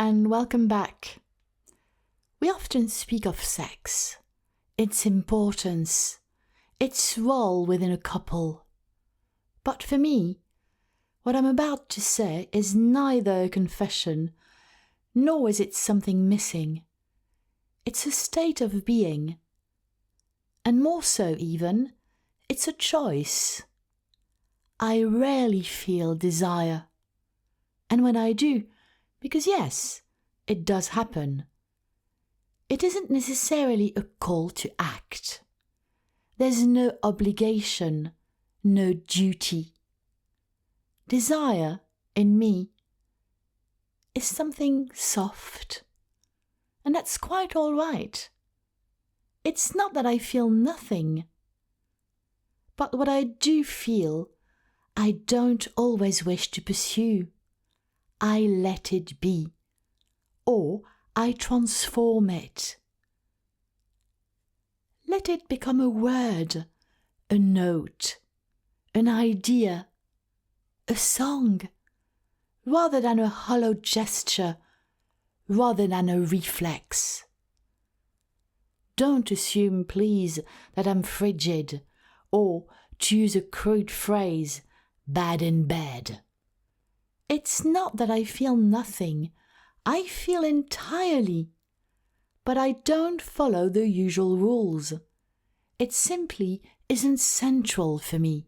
and welcome back. We often speak of sex, its importance, its role within a couple. But for me, what I'm about to say is neither a confession, nor is it something missing. It's a state of being. And more so even, it's a choice. I rarely feel desire. And when I do, because yes, it does happen, it isn't necessarily a call to act. There's no obligation, no duty. Desire, in me, is something soft, and that's quite all right. It's not that I feel nothing, but what I do feel, I don't always wish to pursue. I let it be, or I transform it. Let it become a word, a note, an idea, a song, rather than a hollow gesture, rather than a reflex. Don't assume, please, that I'm frigid, or, to use a crude phrase, bad in bed. It's not that I feel nothing. I feel entirely. But I don't follow the usual rules. It simply isn't central for me.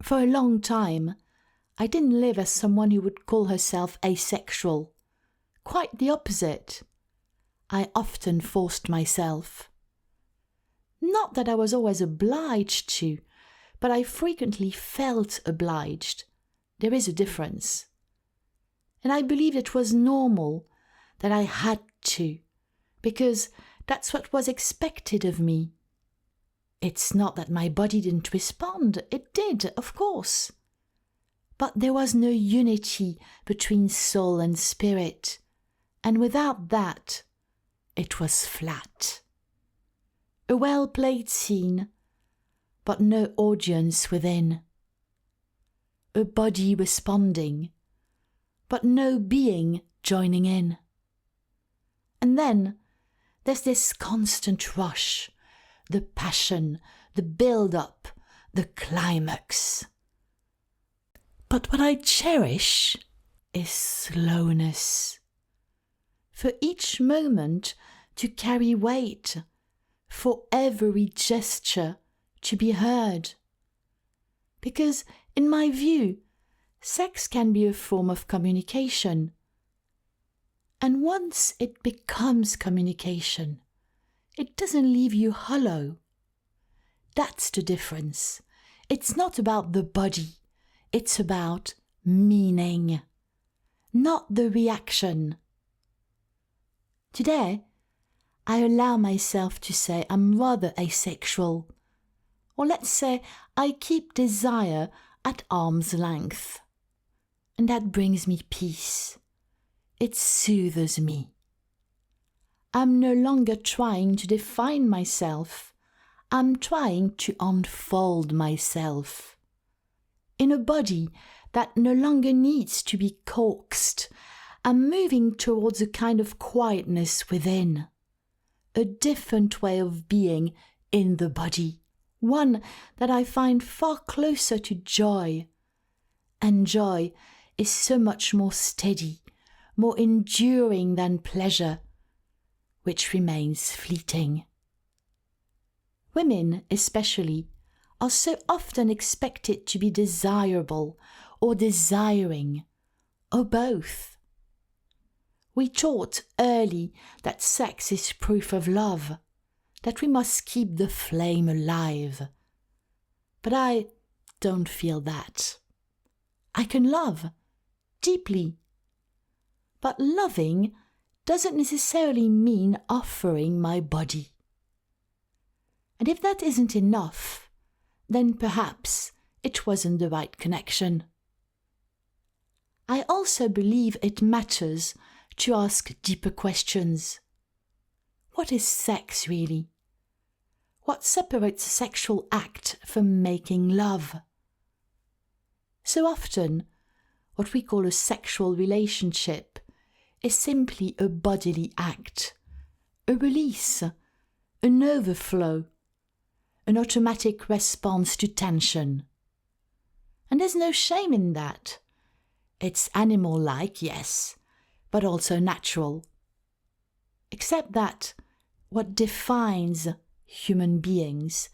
For a long time, I didn't live as someone who would call herself asexual. Quite the opposite. I often forced myself. Not that I was always obliged to, but I frequently felt obliged. There is a difference. And I believed it was normal, that I had to, because that's what was expected of me. It's not that my body didn't respond, it did, of course. But there was no unity between soul and spirit, and without that, it was flat. A well-played scene, but no audience within. A body responding, but no being joining in. And then there's this constant rush, the passion, the build-up, the climax. But what I cherish is slowness. For each moment to carry weight, for every gesture to be heard. Because, in my view, sex can be a form of communication. And once it becomes communication, it doesn't leave you hollow. That's the difference. It's not about the body, it's about meaning, not the reaction. Today, I allow myself to say I'm rather asexual. Or let's say I keep desire at arm's length. And that brings me peace. It soothes me. I'm no longer trying to define myself. I'm trying to unfold myself. In a body that no longer needs to be coaxed, I'm moving towards a kind of quietness within. A different way of being in the body. One that I find far closer to joy. And joy is so much more steady, more enduring than pleasure, which remains fleeting. Women, especially, are so often expected to be desirable or desiring, or both. We taught early that sex is proof of love, that we must keep the flame alive. But I don't feel that. I can love, deeply. But loving doesn't necessarily mean offering my body. And if that isn't enough, then perhaps it wasn't the right connection. I also believe it matters to ask deeper questions. What is sex really? What separates a sexual act from making love? So often, what we call a sexual relationship, is simply a bodily act, a release, an overflow, an automatic response to tension. And there's no shame in that. It's animal-like, yes, but also natural. Except that what defines human beings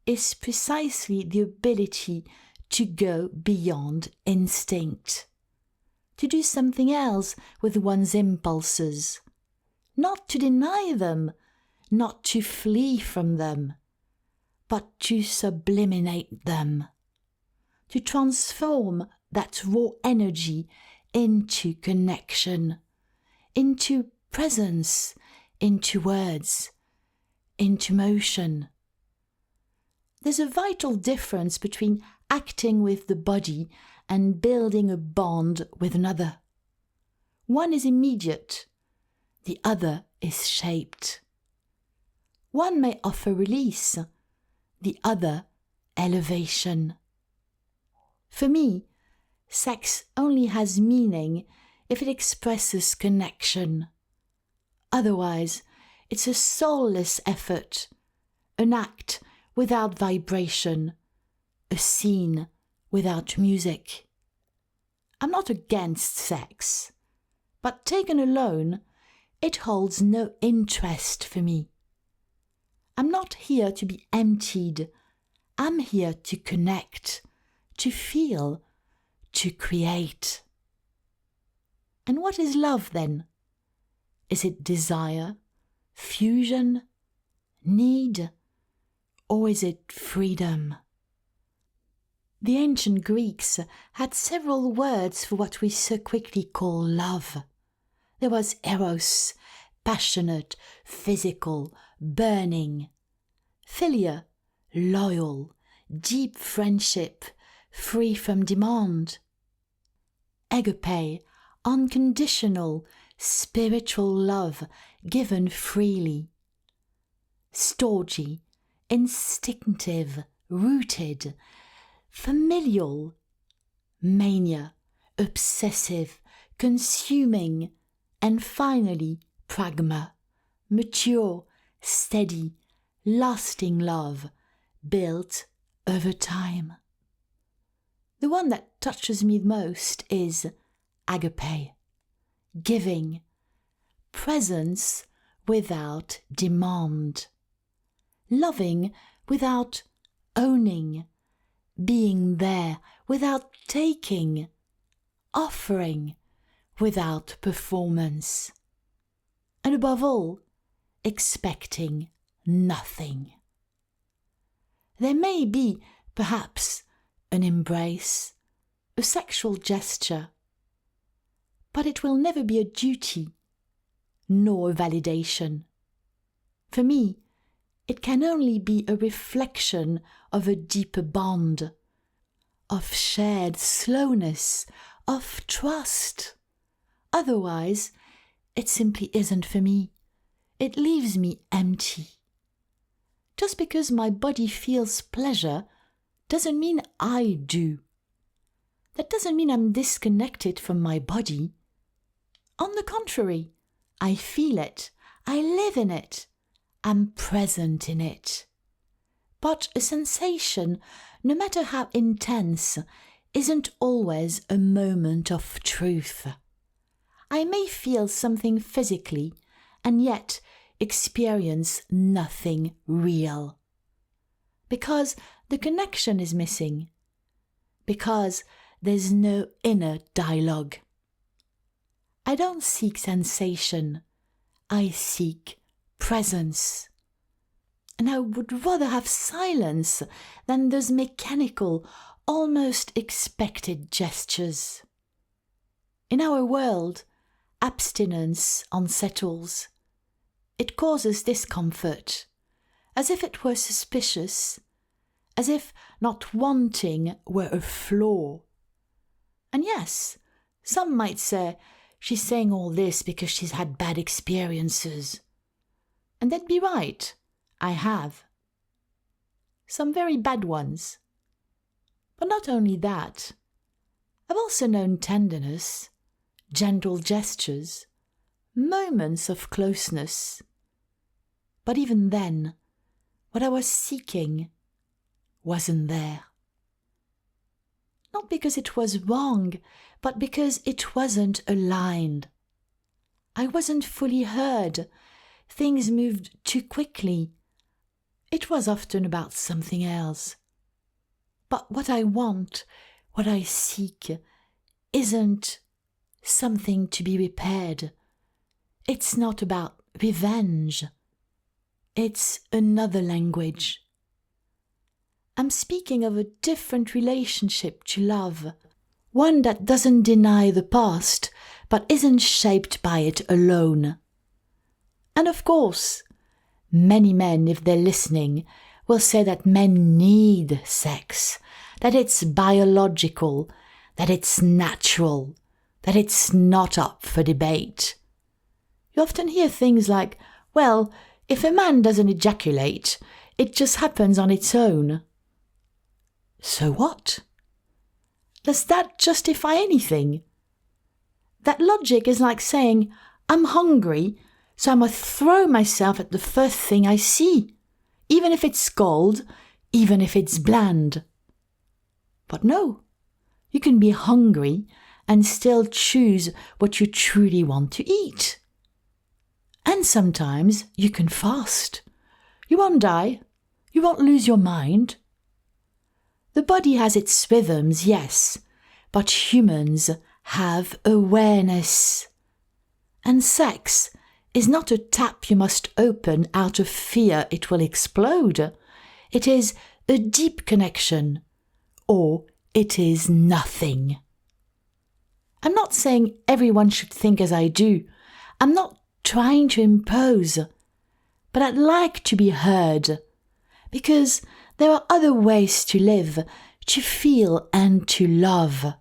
is precisely the ability to go beyond instinct, to do something else with one's impulses, not to deny them, not to flee from them, but to subliminate them, to transform that raw energy into connection, into presence, into words, into motion. There's a vital difference between acting with the body and building a bond with another. One is immediate, the other is shaped. One may offer release, the other elevation. For me, sex only has meaning if it expresses connection. Otherwise, it's a soulless effort, an act without vibration, a scene without music. I'm not against sex, but taken alone, it holds no interest for me. I'm not here to be emptied. I'm here to connect, to feel, to create. And what is love then? Is it desire, fusion, need, or is it freedom? The ancient Greeks had several words for what we so quickly call love. There was eros, passionate, physical, burning; philia, loyal, deep friendship, free from demand; agape, unconditional, spiritual love given freely; storge, instinctive, rooted, familial; mania, obsessive, consuming; and finally, pragma, mature, steady, lasting love, built over time. The one that touches me most is agape, giving, presence without demand, loving without owning, being there without taking, offering without performance, and above all, expecting nothing. There may be, perhaps, an embrace, a sexual gesture, but it will never be a duty, nor a validation. For me, it can only be a reflection of a deeper bond, of shared slowness, of trust. Otherwise, it simply isn't for me. It leaves me empty. Just because my body feels pleasure doesn't mean I do. That doesn't mean I'm disconnected from my body. On the contrary, I feel it, I live in it, I'm present in it. But a sensation, no matter how intense, isn't always a moment of truth. I may feel something physically and yet experience nothing real. Because the connection is missing. Because there's no inner dialogue. I don't seek sensation. I seek presence. And I would rather have silence than those mechanical, almost expected gestures. In our world, abstinence unsettles. It causes discomfort, as if it were suspicious, as if not wanting were a flaw. And yes, some might say, she's saying all this because she's had bad experiences. And they'd be right, I have. Some very bad ones. But not only that, I've also known tenderness, gentle gestures, moments of closeness. But even then, what I was seeking wasn't there. Not because it was wrong, but because it wasn't aligned. I wasn't fully heard. Things moved too quickly. It was often about something else. But what I want, what I seek, isn't something to be repaired. It's not about revenge. It's another language. I'm speaking of a different relationship to love, one that doesn't deny the past, but isn't shaped by it alone. And of course, many men, if they're listening, will say that men need sex, that it's biological, that it's natural, that it's not up for debate. You often hear things like, well, if a man doesn't ejaculate, it just happens on its own. So what? Does that justify anything? That logic is like saying, I'm hungry, so I must throw myself at the first thing I see, even if it's cold, even if it's bland. But no, you can be hungry and still choose what you truly want to eat. And sometimes you can fast. You won't die. You won't lose your mind. The body has its rhythms, yes, but humans have awareness. And sex is not a tap you must open out of fear it will explode. It is a deep connection, or it is nothing. I'm not saying everyone should think as I do. I'm not trying to impose, but I'd like to be heard, because there are other ways to live, to feel and to love.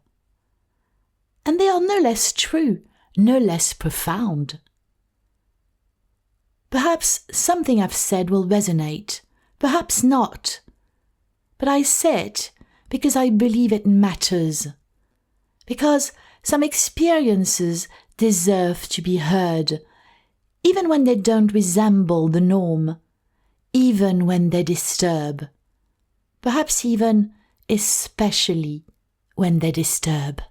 And they are no less true, no less profound. Perhaps something I've said will resonate, perhaps not. But I say it because I believe it matters. Because some experiences deserve to be heard, even when they don't resemble the norm, even when they disturb. Perhaps even, especially, when they disturb.